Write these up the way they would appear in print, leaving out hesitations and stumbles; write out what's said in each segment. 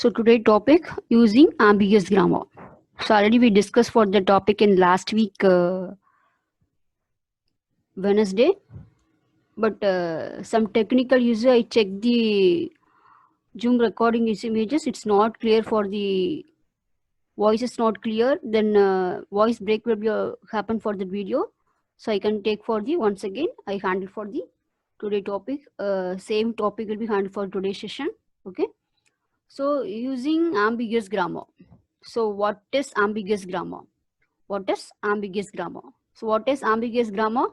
So today topic using ambiguous grammar. So already we discussed for the topic in last week Wednesday, but some technical issue. I checked the Zoom recording images. It's not clear for the voice is not clear. Then voice break will be happen for the video. So I can take for the once again. I handle for the today topic. Same topic will be handled for today's session. Okay. So using ambiguous grammar. So what is ambiguous grammar? What is ambiguous grammar? So what is ambiguous grammar?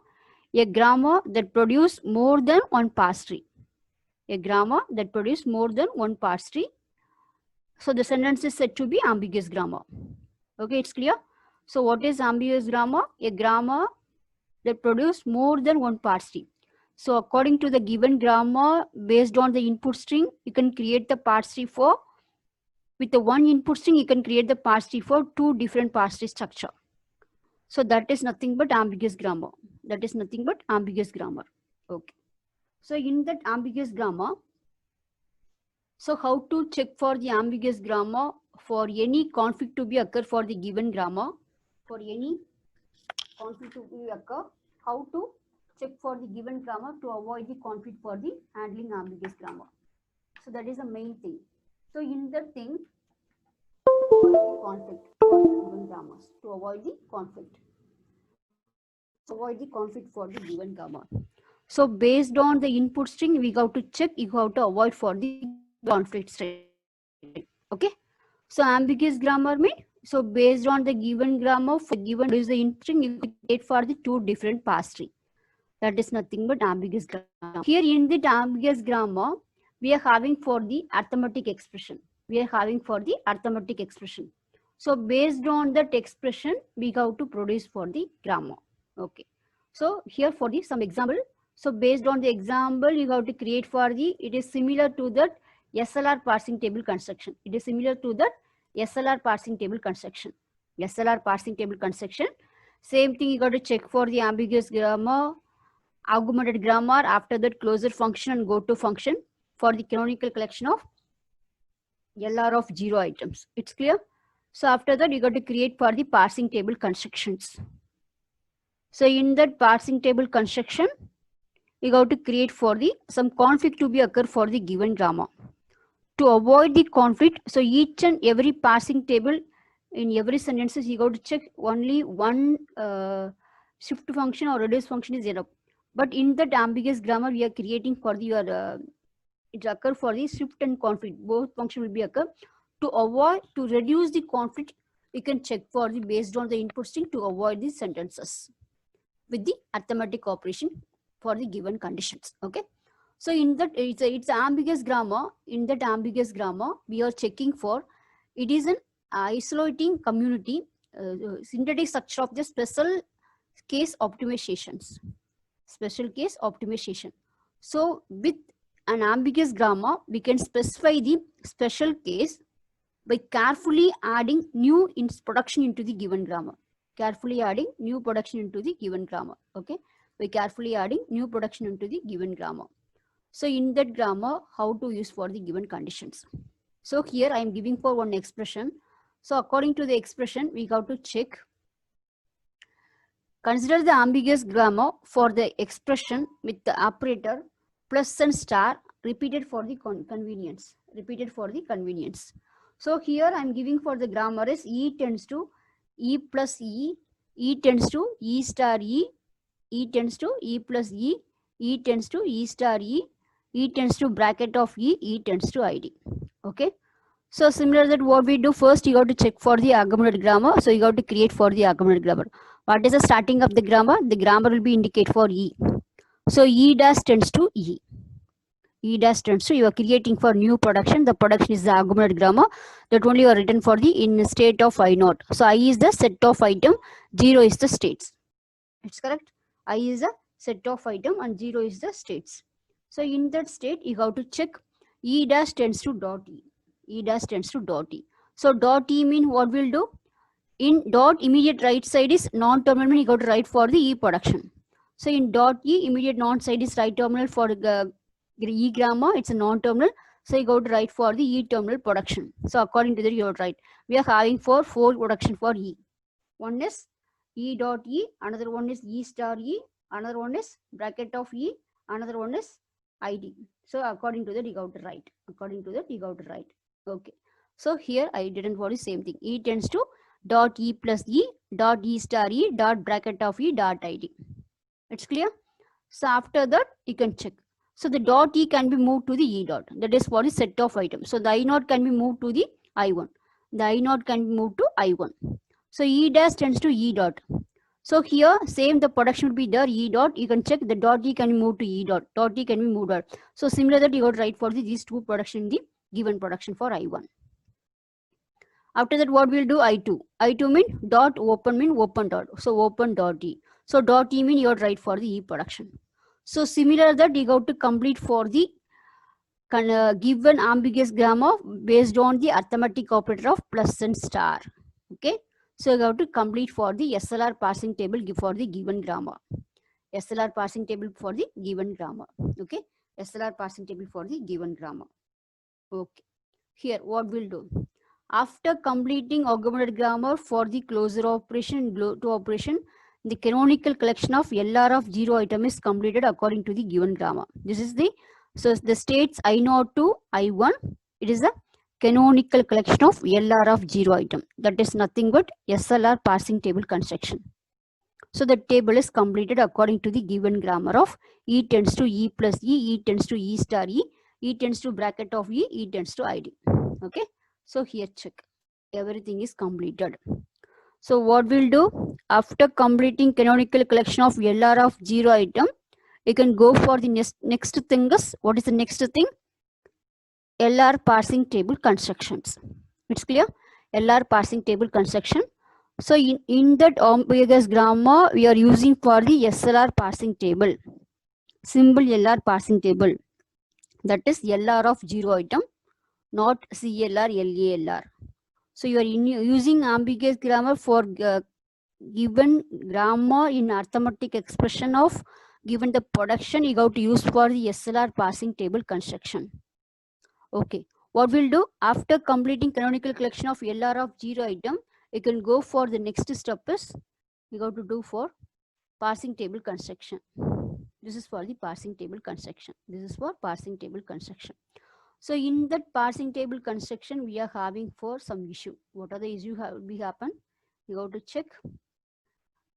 A grammar that produce more than one parse tree. A grammar that produce more than one parse tree. So the sentence is said to be ambiguous grammar. Okay, it's clear. So what is ambiguous grammar? A grammar that produce more than one parse tree. So according to the given grammar, based on the input string, you can create the parse tree for, with the one input string, you can create the parse tree for two different parse tree structure. So that is nothing but ambiguous grammar. That is nothing but ambiguous grammar. Okay. So in that ambiguous grammar, so how to check for the ambiguous grammar for any conflict to be occur for the given grammar? For any conflict to be occur, how to check for the given grammar to avoid the conflict for the handling ambiguous grammar? So that is the main thing. So in that thing, conflict for the given grammars to avoid the conflict. Avoid the conflict for the given grammar. So based on the input string, we have to check, you have to avoid for the conflict string. Okay. So ambiguous grammar means, so based on the given grammar, for given is the input string, you create for the two different parse tree. That is nothing but ambiguous grammar. Here in the ambiguous grammar, we are having for the arithmetic expression. We are having for the arithmetic expression. So based on that expression, we have to produce for the grammar. Okay. So here for the some example. So based on the example, you have to create for the, it is similar to that SLR parsing table construction. It is similar to that SLR parsing table construction. SLR parsing table construction. Same thing, you got to check for the ambiguous grammar, augmented grammar, after that closure function and go to function for the canonical collection of LR of 0 items. It's clear? So after that, you got to create for the parsing table constructions. So in that parsing table construction, you got to create for the some conflict to be occur for the given grammar. To avoid the conflict, so each and every parsing table in every sentences, you got to check only one shift function or reduce function is enough. But in that ambiguous grammar, we are creating for the it occur for the shift and conflict. Both function will be occur. To avoid, to reduce the conflict, you can check for the based on the input string to avoid the sentences with the arithmetic operation for the given conditions. Okay. So in that, it's ambiguous grammar. In that ambiguous grammar, we are checking for, it is an isolating community, synthetic structure of the special case optimizations. Special case optimization. So with an ambiguous grammar, we can specify the special case by carefully adding new production into the given grammar. Carefully adding new production into the given grammar. Okay. By carefully adding new production into the given grammar. So in that grammar, how to use for the given conditions. So here I am giving for one expression. So according to the expression, we have to check. Consider the ambiguous grammar for the expression with the operator plus and star repeated for the convenience. Repeated for the convenience. So here I am giving for the grammar is E tends to E plus E, E tends to E star E, E tends to E plus E, E tends to E star E, E tends to bracket of E, E tends to ID. Okay. So similar that what we do first, you have to check for the augmented grammar. So you have to create for the augmented grammar. What is the starting of the grammar? The grammar will be indicate for E. So E dash tends to E. E dash tends to, you are creating for new production. The production is the augmented grammar that only are written for the in state of I naught. So I is the set of item, 0 is the states. It's correct. I is a set of item and 0 is the states. So in that state, you have to check E dash tends to dot E. E dash tends to dot E. So dot E mean what we'll do? In dot immediate right side is non-terminal, you got to write for the E production. So in dot E, immediate non side is right terminal for the E grammar, it's a non-terminal. So you go to write for the E terminal production. So according to that, you have to write. We are having four production for E. One is E dot E, another one is E star E, another one is bracket of E, another one is ID. So according to that, you have to write. According to that, you have to write. Okay. So here I didn't want the same thing. E tends to dot E plus E dot E star E dot bracket of E dot ID. It's clear? So after that, you can check. So the dot E can be moved to the E dot. That is for the set of items. So the I naught can be moved to the I1. The I naught can be moved to I1. So E dash tends to E dot. So here, same the production will be there, E dot. You can check the dot E can be moved to E dot. Dot E can be moved out. So similar that you got to write for these two production in the given production for I1. After that, what we'll do? I2. I2 mean dot open mean open dot. So open dot E. So dot E mean you got to write for the E production. So similar that you got to complete for the given ambiguous grammar based on the arithmetic operator of plus and star. Okay. So you have to complete for the SLR parsing table for the given grammar. SLR parsing table for the given grammar. Okay. SLR parsing table for the given grammar. Okay. Here what we'll do. After completing augmented grammar for the closure operation and to operation, the canonical collection of LR of 0 item is completed according to the given grammar. This is the, so the states I0 to I1, it is a canonical collection of LR of 0 item. That is nothing but SLR parsing table construction. So the table is completed according to the given grammar of E tends to E plus E, E tends to E star E, E tends to bracket of E, E tends to ID. Okay. So here check. Everything is completed. So what we'll do? After completing canonical collection of LR of 0 item, you can go for the next thing is, what is the next thing? LR parsing table constructions. It's clear? LR parsing table construction. So in that ambiguous grammar, we are using for the SLR parsing table. Symbol LR parsing table. That is LR of 0 item, not CLR, LALR. So you are using ambiguous grammar for given grammar in arithmetic expression of given the production, you have to use for the SLR parsing table construction. Okay. What we'll do? After completing canonical collection of LR of 0 item, you can go for the next step is we got to do for parsing table construction. This is for the parsing table construction. This is for parsing table construction. So in that parsing table construction, we are having for some issue. What are the issue will be happen? You have to check.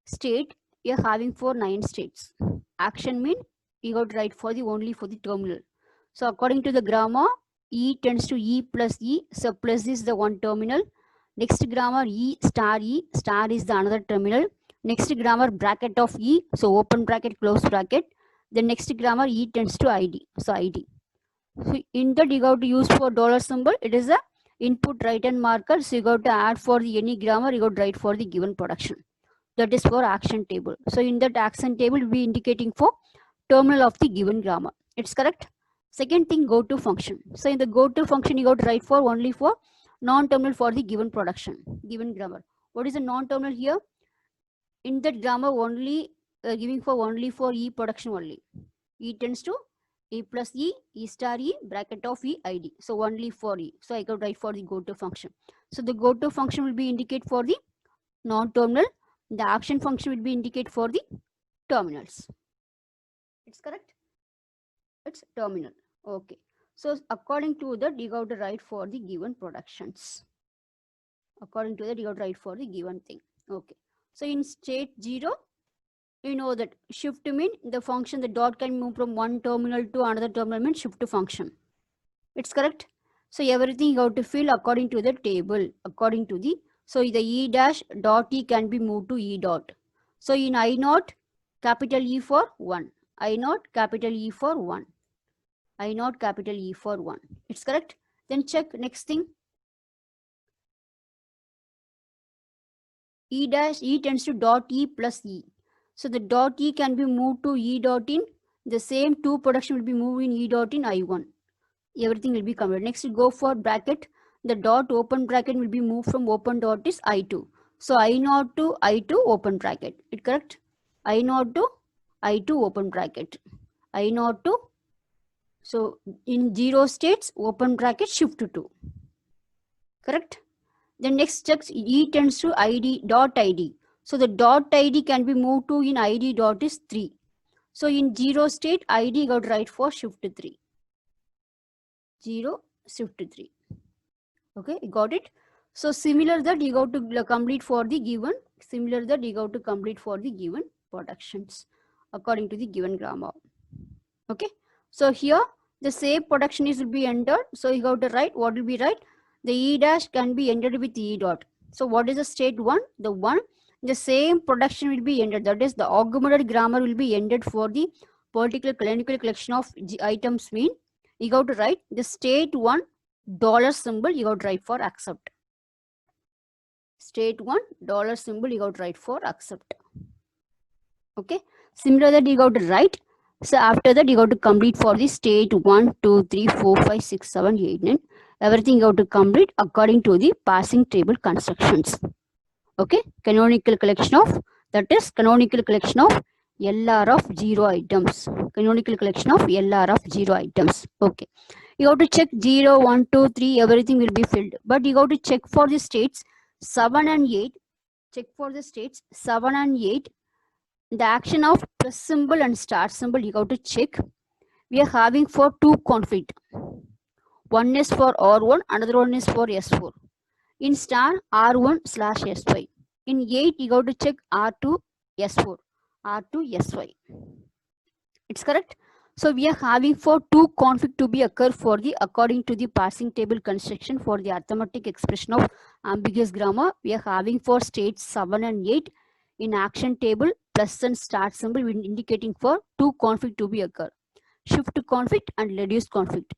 State, we are having for 9 states. Action mean you got to write for the only for the terminal. So according to the grammar, E tends to E plus E. So plus is the one terminal. Next grammar E star is the another terminal. Next grammar bracket of E. So open bracket, close bracket. The next grammar E tends to ID. So ID. So in that you got to use for dollar symbol. It is a input right hand marker. So you got to add for the any grammar. You got to write for the given production. That is for action table. So in that action table, we will be indicating for terminal of the given grammar. It's correct. Second thing, go to function. So in the go to function, you got to write for only for non-terminal for the given production, given grammar. What is the non-terminal here? In that grammar only giving for only for E production only. E tends to E plus E, E star E, bracket of E, ID. So only for E. So I got to write for the go to function. So the go to function will be indicate for the non-terminal. The action function will be indicate for the terminals. It's correct. It's terminal. Okay. So according to that, you got to write for the given productions. According to that, you got to write for the given thing. Okay. So in state 0, you know that shift mean the function, the dot can move from one terminal to another terminal means shift function. It's correct. So everything you have to fill according to the table, according to the, so the E dash dot E can be moved to E dot. So in I naught, capital E for 1. I naught, capital E for 1. I naught, capital E for 1. It's correct. Then check next thing. E dash, E tends to dot E plus E. So the dot E can be moved to E dot in. The same two production will be moved in E dot in I1. Everything will be covered. Next, go for bracket. The dot open bracket will be moved from open dot is I2. So I0 to I2 open bracket. It correct? I0 to I2 open bracket. I0 to So in 0 states, open bracket shift to 2. Correct? Then next checks E tends to ID dot ID. So the dot ID can be moved to in ID dot is 3. So in 0 state, ID got right for shift 3. 0 shift 3. Okay, you got it? So similar that you got to complete for the given, similar that you got to complete for the given productions according to the given grammar. Okay, so here the same production is will be entered. So you got to write what will be right. The E dash can be entered with E dot. So what is the state 1? The 1, the same production will be entered. That is the augmented grammar will be entered for the particular canonical collection of items mean. You got to write the state 1 dollar symbol, you got to write for accept. State 1 dollar symbol, you got to write for accept. Okay, similar that you got to write. So after that you got to complete for the state 1, 2, 3, 4, 5, 6, 7, 8, 9. Everything you got to complete according to the passing table constructions. Okay, canonical collection of, that is canonical collection of LR of 0 items. Canonical collection of LR of 0 items. Okay, you have to check 0, 1, 2, 3, everything will be filled. But you got to check for the states 7 and 8. Check for the states 7 and 8. The action of plus symbol and star symbol you got to check. We are having for two conflict. One is for R1, another one is for S4. In star R1/S5. In 8 you got to check R2 S4, R2 SY. It's correct. So we are having for two conflict to be occur for the according to the passing table construction for the arithmetic expression of ambiguous grammar. We are having for states 7 and 8 in action table plus and start symbol indicating for two conflict to be occur. Shift conflict and reduce conflict.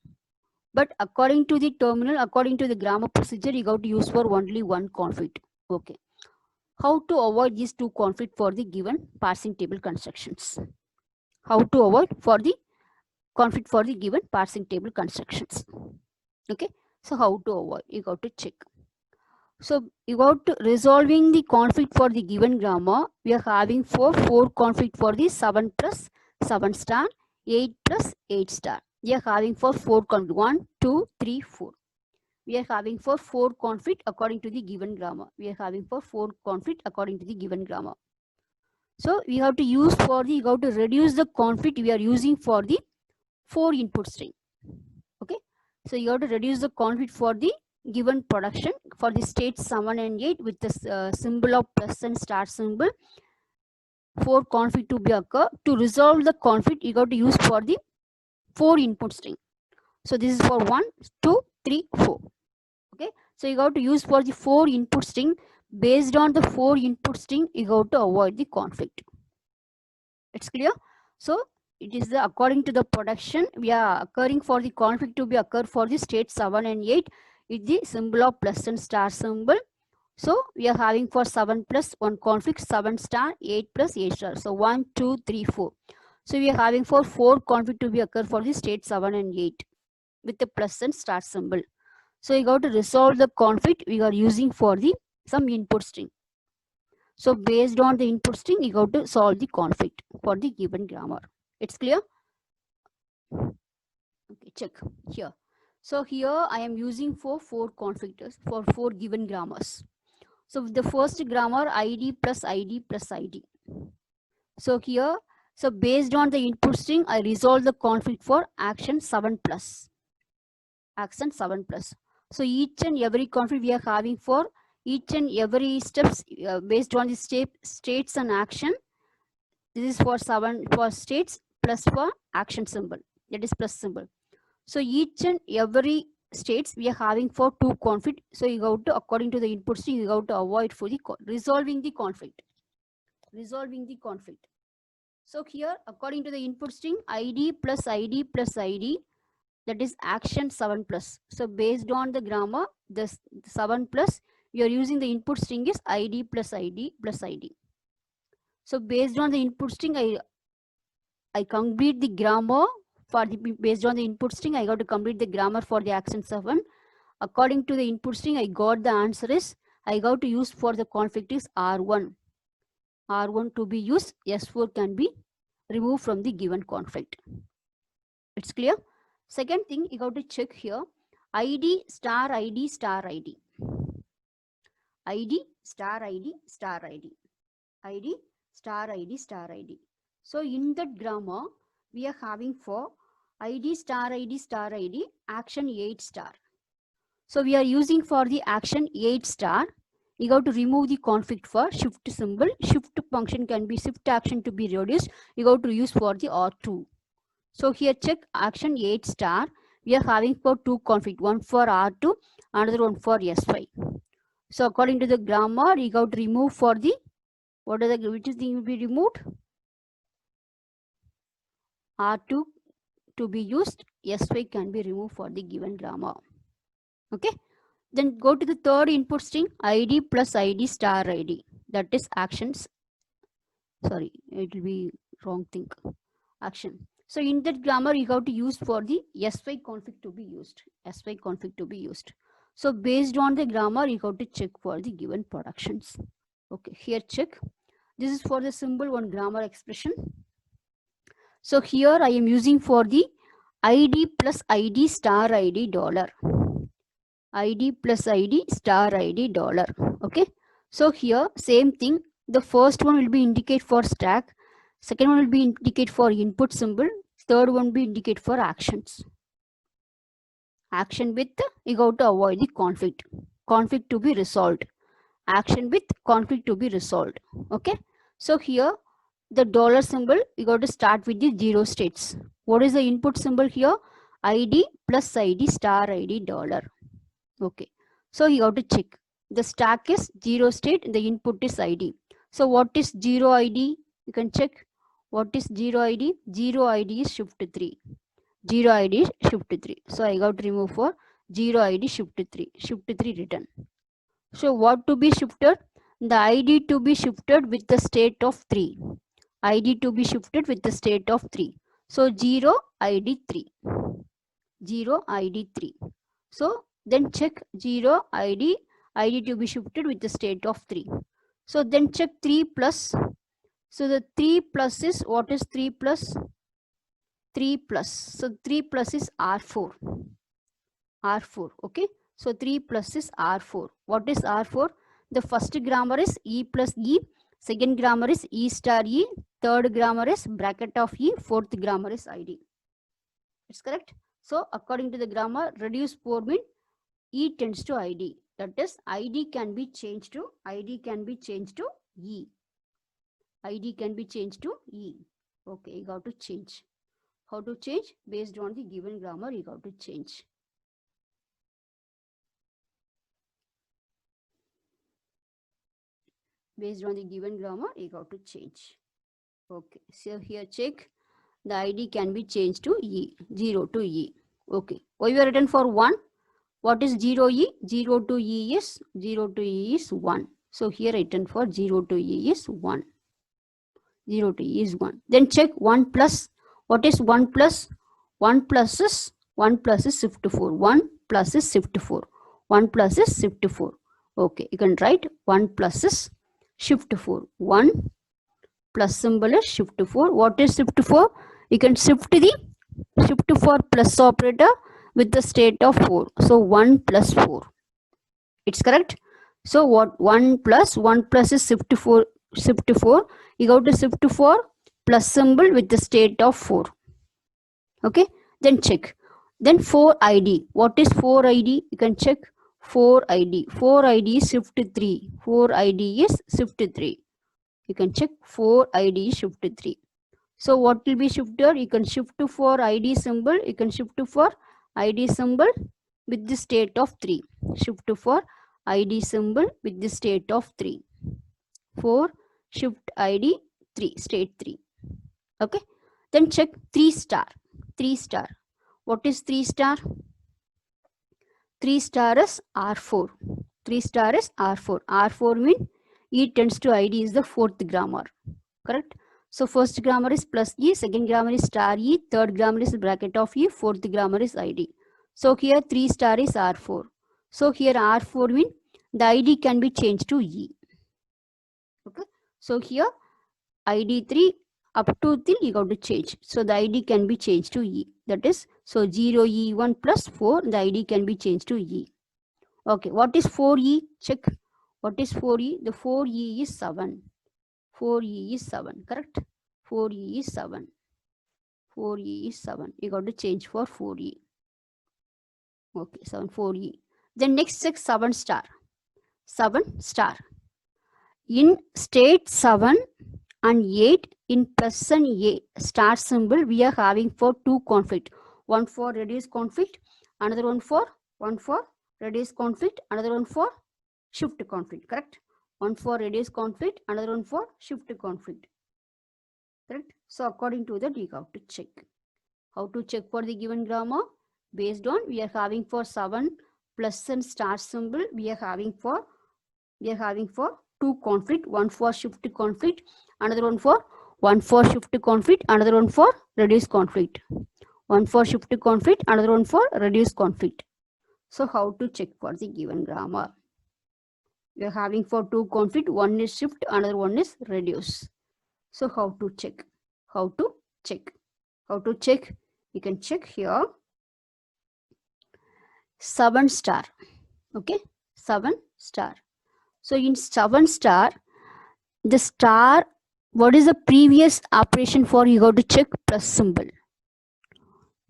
But according to the terminal, according to the grammar procedure, you got to use for only one conflict. Okay. How to avoid these two conflict for the given passing table constructions? How to avoid for the conflict for the given passing table constructions? Okay. So how to avoid? You got to check. So you got to resolving the conflict for the given grammar. We are having four conflict for the 7 plus 7 star, 8 plus 8 star. We are having for 4 conflict. 1, 2, 3, 4. We are having for 4 conflict according to the given grammar. We are having for 4 conflict according to the given grammar. So we have to use for the, you have to reduce the conflict we are using for the 4 input string. Okay. So you have to reduce the conflict for the given production for the states 7 and 8 with the symbol of plus and star symbol. 4 conflict to be occur. To resolve the conflict, you got to use for the 4 input string. So this is for 1, 2, 3, 4. Okay. So you got to use for the 4 input string. Based on the 4 input string, you got to avoid the conflict. It's clear? So it is the according to the production we are occurring for the conflict to be occur for the state 7 and 8 is the symbol of plus and star symbol. So we are having for 7 plus 1 conflict, 7 star, 8 plus 8 star. So 1, 2, 3, 4. So we are having for 4 conflict to be occur for the state 7 and 8 with the plus and star symbol. So you got to resolve the conflict we are using for the some input string. So based on the input string, you got to solve the conflict for the given grammar. It's clear? Okay, check here. So here I am using for 4 conflictors for 4 given grammars. So the first grammar ID plus ID plus ID. So here, so based on the input string, I resolve the conflict for action 7 plus. Action 7 plus. So each and every conflict we are having for each and every steps based on the states and action. This is for 7 for states plus for action symbol, that is plus symbol. So each and every states we are having for 2 conflict. So you have to according to the input string you have to avoid for the resolving the conflict. Resolving the conflict. So here according to the input string ID plus ID plus ID, that is action 7 plus. So based on the grammar, this 7 plus, we are using the input string is ID plus ID plus ID. So based on the input string, I complete the grammar for the based on the input string. I got to complete the grammar for the action 7. According to the input string, I got the answer is I got to use for the conflict is R1. R1 to be used. S4 can be removed from the given conflict. It's clear. Second thing, you got to check here, ID star ID star ID. ID star ID star ID. ID star ID star ID. So in that grammar, we are having for ID star ID star ID action 8 star. So we are using for the action 8 star. You got to remove the conflict for shift symbol. Shift function can be shift action to be reduced. You got to use for the R2. So here check action 8 star. We are having for two conflict, one for R2, another one for S5. So according to the grammar, you got to remove for the, what are the, which is thing will be removed? R2 to be used, S5 can be removed for the given grammar. Okay. Then go to the third input string, ID plus ID star ID. That is actions. Sorry, it will be wrong thing. Action. So in that grammar, you have to use for the S5 config to be used. S5 config to be used. So based on the grammar, you have to check for the given productions. Okay, here check. This is for the symbol one grammar expression. So here I am using for the ID plus ID star ID dollar. ID plus ID star ID dollar. Okay. So here same thing. The first one will be indicate for stack. Second one will be indicate for input symbol. Third one will be indicate for actions. Action with, you got to avoid the conflict. Conflict to be resolved. Action with conflict to be resolved. Okay. So here the dollar symbol, you got to start with the 0 states. What is the input symbol here? ID plus ID star ID dollar. Okay. So you have to check. The stack is 0 state, the input is ID. So what is 0 ID? You can check. What is 0 ID? 0 ID is shift 3. 0 ID is shift 3. So I got to remove for 0 ID shift 3. Shift 3 written. So what to be shifted? The ID to be shifted with the state of 3. ID to be shifted with the state of 3. So 0 ID 3. 0 ID 3. So then check 0 ID to be shifted with the state of 3. So then check 3 plus. So the 3 plus is, what is 3 plus? 3 plus. So 3 plus is R4. R4. Okay. So 3 plus is R4. What is R4? The first grammar is E plus E. Second grammar is E star E. Third grammar is bracket of E. Fourth grammar is ID. It's correct. So according to the grammar, reduce 4 mean E tends to ID. That is, ID can be changed to E. ID can be changed to E. Okay, you got to change. How to change? Based on the given grammar, you got to change. Based on the given grammar, you got to change. Okay, so here check. The ID can be changed to E, 0 to E. Okay, why you are written for 1? What is 0 E? 0 to E is 1. So here written for 0 to E is 1. 0 to E is 1. Then check 1 plus. What is 1 plus? 1 plus is shift 4. 1 plus is shift 4. 1 plus is shift 4. Okay, you can write 1 plus is shift 4. 1 plus symbol is shift 4. What is shift 4? You can shift the shift 4 plus operator with the state of 4. So 1 plus 4. It's correct. So what 1 plus is shift 4. You go to shift 4 plus symbol with the state of 4. Okay. Then check. Then 4 ID. What is 4 ID? You can check 4 ID. 4 ID is shift 3. 4 ID is shift 3. You can check 4 ID is shift 3. So what will be shifted? You can shift to 4 ID symbol. You can shift to 4 ID symbol with the state of 3. Shift to 4 ID symbol with the state of 3. 4 shift ID 3, state 3. Okay. Then check 3 star. 3 star. What is 3 star? 3 star is R4. 3 star is R4. R4 means E tends to ID is the fourth grammar. Correct? So first grammar is plus E, second grammar is star E, third grammar is bracket of E, fourth grammar is ID. So here 3 star is R4. So here R4 means the ID can be changed to E. Okay. So here ID 3, up to till you got to change. So the ID can be changed to E. That is, so 0E1 plus 4, the ID can be changed to E. Okay, what is 4E? Check. What is 4E? The 4E is 7. 4E is 7, correct? 4E is 7. 4E is 7. You got to change for 4E. Okay, 7, 4E. Then next check 7 star. 7 star. In state 7 and 8 in plus and A star symbol, we are having for two conflict. One for reduce conflict, another one for reduce conflict, another one for shift conflict, correct? One for reduce conflict, another one for shift conflict, correct? So according to that, we have to check. How to check for the given grammar? Based on we are having for 7 plus and star symbol, we are having for two conflict, one for shift conflict, another one for shift conflict, another one for reduce conflict. One for shift conflict, another one for reduce conflict. So how to check for the given grammar? We are having for two conflict, one is shift, another one is reduce. So how to check? How to check? How to check? You can check here. 7 star. Okay, 7 star. So in 7 star, the star, what is the previous operation for? You have to check plus symbol.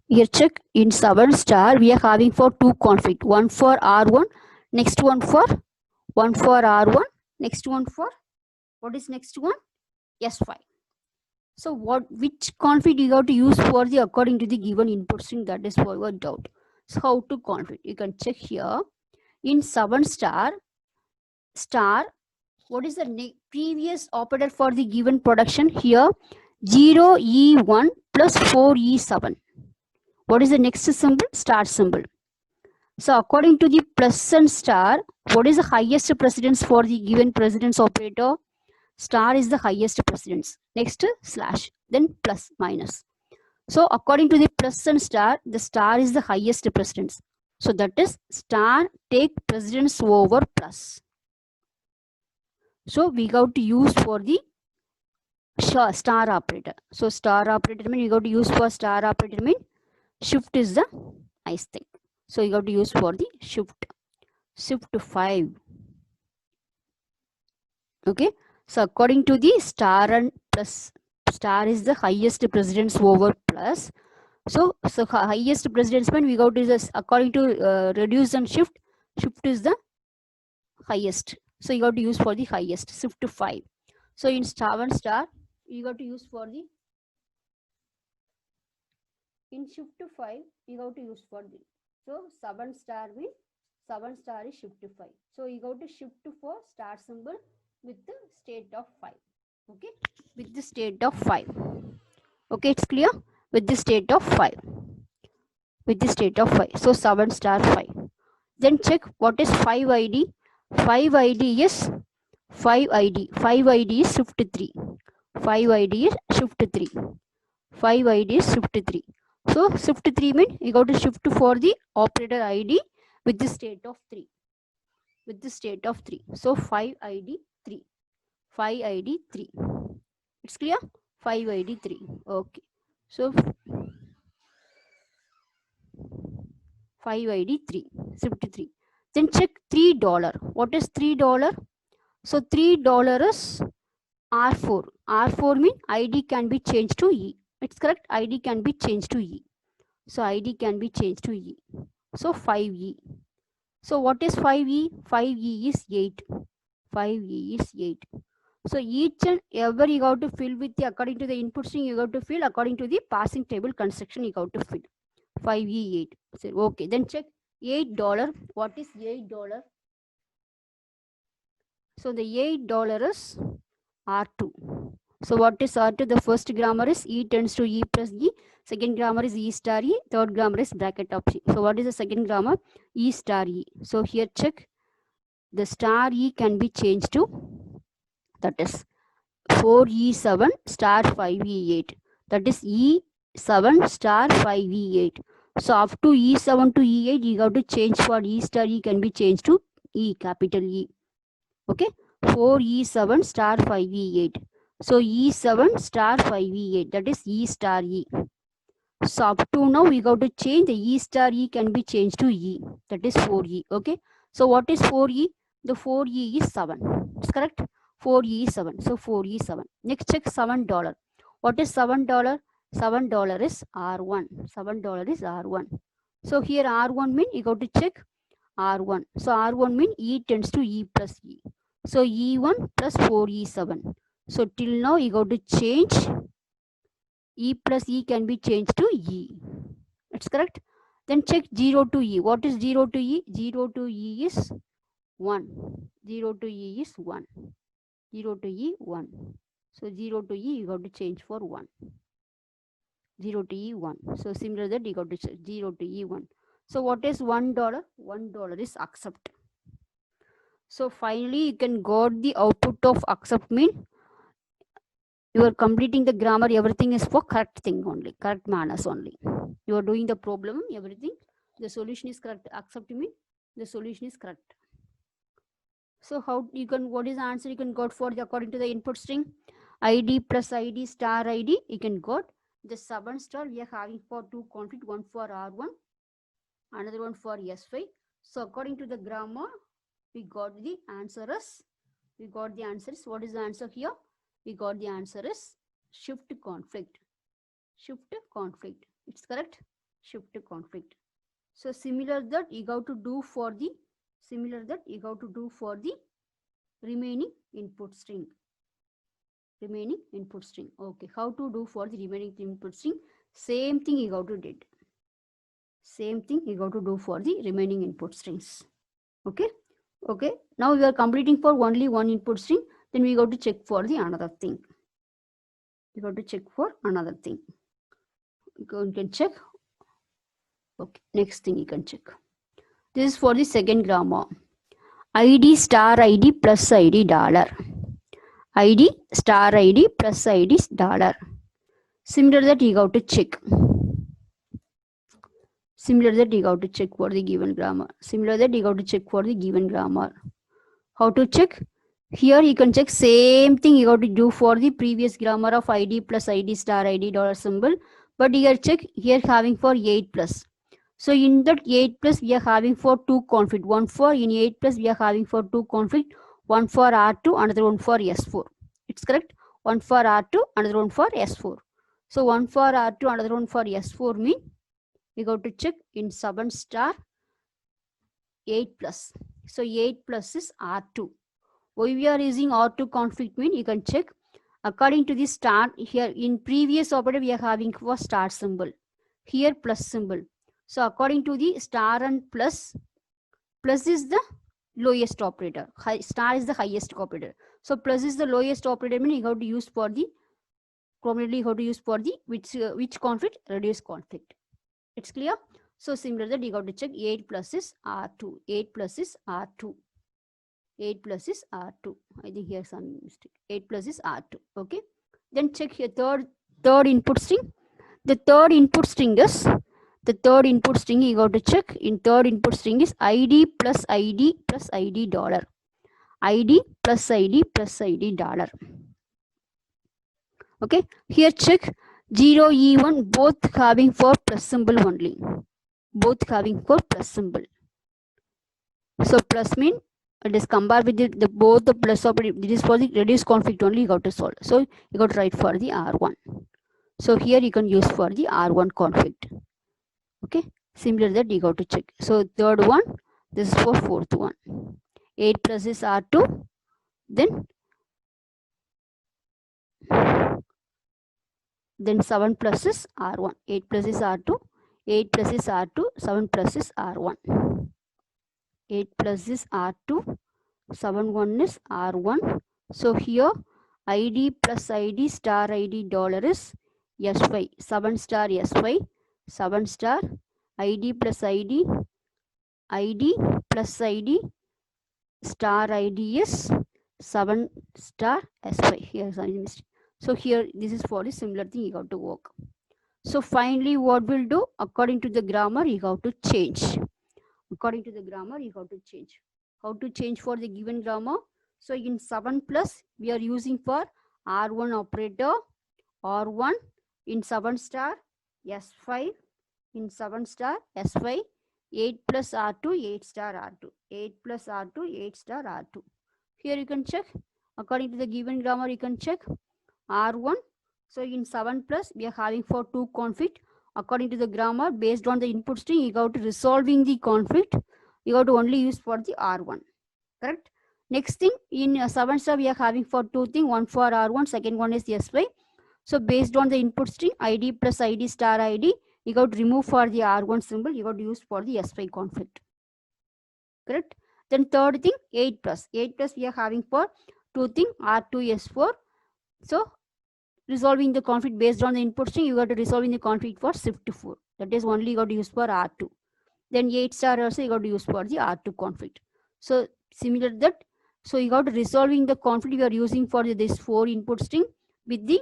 Here check in 7 star, we are having for two conflict, one for R1, next one for R1, next one for, what is next one? S5. So which conflict you have to use for the according to the given input string? That is for your doubt. So how to conflict? You can check here in 7 star, what is the previous operator for the given production? Here 0E1 plus 4E7. What is the next symbol? Star symbol. So according to the plus and star, what is the highest precedence for the given precedence operator? Star is the highest precedence. Next slash, then plus minus. So according to the plus and star, the star is the highest precedence. So that is star take precedence over plus. So we got to use for the star operator. So star operator mean you got to use for star operator mean shift is the nice thing. So you got to use for the shift 5. Okay. So according to the star and plus, star is the highest precedence over plus. So highest precedence mean we got to this according to reduce and shift is the highest. So you got to use for the highest shift 5. So in 7 star, you got to use for the in shift 5, you got to use for the, so 7 star means 7 star is shift 5. So you got to shift for star symbol with the state of 5. Okay, with the state of 5. Okay, it's clear? With the state of 5. With the state of 5. So 7 star 5. Then check what is 5 ID. 5 ID is 5 ID. 5 ID is shift 3. 5 ID is shift 3. 5 ID is shift 3. So shift 3 means you got to shift for the operator ID with the state of 3. With the state of 3. So 5 ID 3. 5 ID 3. It's clear? 5 ID 3. Okay. So 5 ID 3. Shift 3. Then check $3. What is $3? So $3 is R4. R4 means ID can be changed to E. It's correct. ID can be changed to E. So ID can be changed to E. So 5E. So what is 5E? 5E is 8. 5E is 8. So each and every you got to fill with the according to the input string you got to fill according to the passing table construction you got to fill. 5E 8. So, okay. Then check $8. What is $8? So the $8 is R2. So what is R2? The first grammar is E tends to E plus E. Second grammar is E star E. Third grammar is bracket of C. So what is the second grammar? E star E. So here check. The star E can be changed to, that is 4E7 star 5E8. That is E7 star 5E8. So up to E7 to E8, you have to change for E star E can be changed to E, capital E. Okay. 4E7 star 5E8. So E7 star 5E8, that is E star E. So up to now we got to change the E star E can be changed to E, that is 4E. Okay. So what is 4E? The 4E is 7. It's correct. 4E is 7. So 4E 7. Next check $7. What is $7? $7 is R1. $7 is R1. So here R1 mean you got to check R1. So R1 mean E tends to E plus E. So E1 plus 4E7. So till now you got to change E plus E can be changed to E. That's correct. Then check 0 to E. What is 0 to E? 0 to E is 1. 0 to E is 1. 0 to E 1. So 0 to E you got to change for 1. 0 to E 1. So similar that you got to check 0 to E 1. So what is $1? $1 is accept. So finally you can got the output of accept mean you are completing the grammar, everything is for correct thing only, correct manners only. You are doing the problem, everything, the solution is correct. Accept me, the solution is correct. So how you can, what is the answer you can got for the, according to the input string? ID plus ID star ID, you can got the 7 star we are having for two conflict, one for R1, another one for S5. So according to the grammar, we got the answer as, what is the answer here? We got the answer is shift conflict. Shift conflict. It's correct. Shift conflict. So similar that you got to do for the remaining input string. Remaining input string. Okay. How to do for the remaining input string? Same thing you got to did. Same thing you got to do for the remaining input strings. Okay. Okay. Now we are completing for only one input string. Then we got to check for the another thing. You got to check for another thing. You can check. Okay, next thing you can check. This is for the second grammar. ID star ID plus ID dollar. ID star ID plus ID dollar. Similar that you got to check. Similar that you got to check for the given grammar. Similar that you got to check for the given grammar. How to check? Here you can check same thing you got to do for the previous grammar of ID plus ID star ID dollar symbol. But here check here having for 8 plus. So in that 8 plus we are having for two conflict. One for in 8 plus we are having for two conflict. One for R2, another one for S4. It's correct. One for R2, another one for S4. So one for R2, another one for S4 mean we got to check in 7 star 8 plus. So 8 plus is R2. Why we are using R2 conflict mean you can check according to the star here in previous operator we are having for star symbol. Here plus symbol. So according to the star and plus is the lowest operator. Star is the highest operator. So plus is the lowest operator mean you have to use for the prominently you have to use for the which conflict? Reduce conflict. It's clear? So similar that you got to check 8 plus is R2. 8 plus is R2. 8 plus is R2. I think here's some mistake. 8 plus is R2. Okay. Then check here third input string. The third input string you got to check in third input string is ID plus ID plus ID dollar. ID plus ID plus ID dollar. Okay. Here check 0 E1 both having for plus symbol only. Both having for plus symbol. So plus mean it is compared with the both the plus operator. This is for the reduce conflict only you got to solve. So you got to write for the R1. So here you can use for the R1 conflict. Okay. Similar that you got to check. So third one, this is for fourth one. 8 plus is R2. Then 7 plus is R1. 8 plus is R2. 8 plus is R2. 7 plus is R1. 8 plus is R2. 7 1 is R1. So here ID plus ID star ID dollar is S5. 7 star S5. 7 star ID plus ID. ID plus ID star ID is 7 star S5. Here's a mistake. So here this is for the similar thing you have to work. So finally what we'll do according to the grammar you have to change. According to the grammar you have to change. How to change for the given grammar? So in 7 plus we are using for R1 operator, R1 in 7 star, S5 in 7 star, S5, 8 plus R2, 8 star R2, 8 plus R2, 8 star R2. Here you can check, according to the given grammar, you can check R1. So in 7 plus, we are having for 2 conflict. According to the grammar, based on the input string, you got to resolving the conflict. You got to only use for the R1. Correct? Next thing, in 7 star, we are having for 2 things. One for R1, second one is S5. So based on the input string, ID plus ID star ID, you got to remove for the R1 symbol. You got to use for the S5 conflict. Correct? Then third thing, 8 plus. 8 plus, we are having for 2 things, R2, S4. So resolving the conflict based on the input string, you got to resolving the conflict for shift to 4. That is only you got to use for R2. Then 8 star also you got to use for the R2 conflict. So similar to that, so you got to resolving the conflict you are using for this 4 input string with the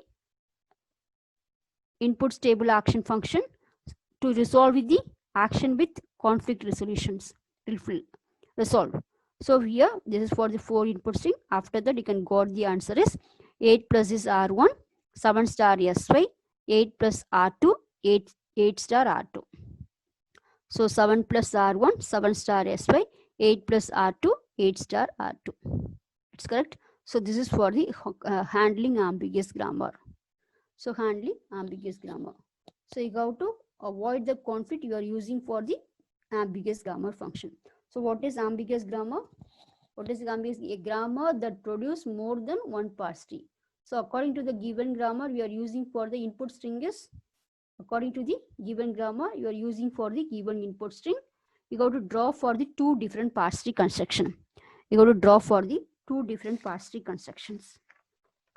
inputs table action function to resolve with the action with conflict resolutions. Resolve. So here this is for the 4 input string. After that you can got the answer is 8 plus is R1, 7 star S5, 8 plus R2, 8 star R2. So 7 plus R1, 7 star S5, 8 plus R2, 8 star R2. It's correct. So this is for the handling ambiguous grammar. So handling ambiguous grammar. So you have to avoid the conflict you are using for the ambiguous grammar function. So what is ambiguous grammar? What is ambiguous? A grammar that produces more than one parse tree. So according to the given grammar, we are using for the input string is, according to the given grammar, you are using for the given input string, you got to draw for the 2 different parse tree construction. You got to draw for the 2 different parse tree constructions.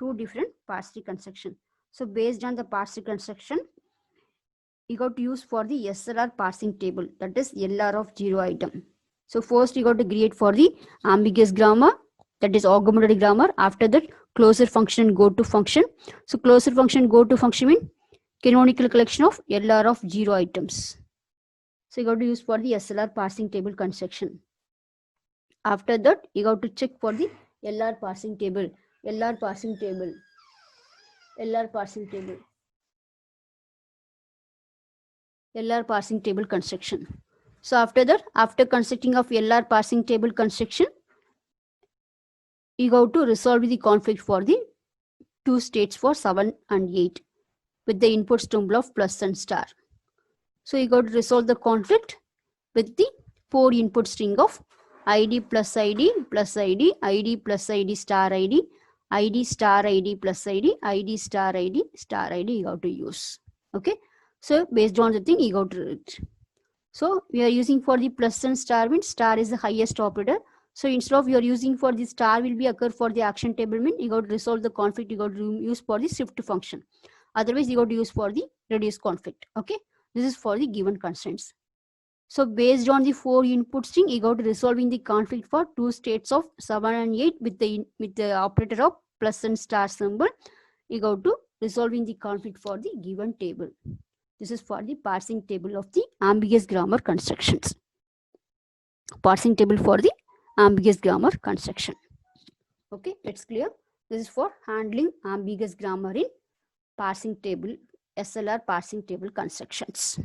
2 different parse tree construction. So based on the parse tree construction, you got to use for the SLR parsing table, that is LR of 0 item. So first you got to create for the ambiguous grammar, that is augmented grammar. After that, closure function and go to function. So closure function go to function mean canonical collection of LR of 0 items. So you got to use for the SLR parsing table construction. After that, you got to check for the LR parsing table, LR parsing table, LR parsing table, LR parsing table construction. So after that, after constructing of LR parsing table construction, you got to resolve the conflict for the 2 states for 7 and 8 with the input symbol of plus and star. So you got to resolve the conflict with the 4 input string of ID plus ID plus ID, ID plus ID star ID, ID star ID plus ID, ID star ID star ID you got to use. Okay. So based on the thing you got to read. So we are using for the plus and star means star is the highest operator. So instead of you are using for the star will be occur for the action table mean you got to resolve the conflict, you got to use for the shift function. Otherwise you got to use for the reduce conflict. Okay. This is for the given constraints. So based on the 4 input string, you got to resolving the conflict for 2 states of 7 and 8 with the operator of plus and star symbol. You got to resolving the conflict for the given table. This is for the parsing table of the ambiguous grammar constructions. Parsing table for the ambiguous grammar construction. Okay, it's clear. This is for handling ambiguous grammar in parsing table, SLR parsing table constructions.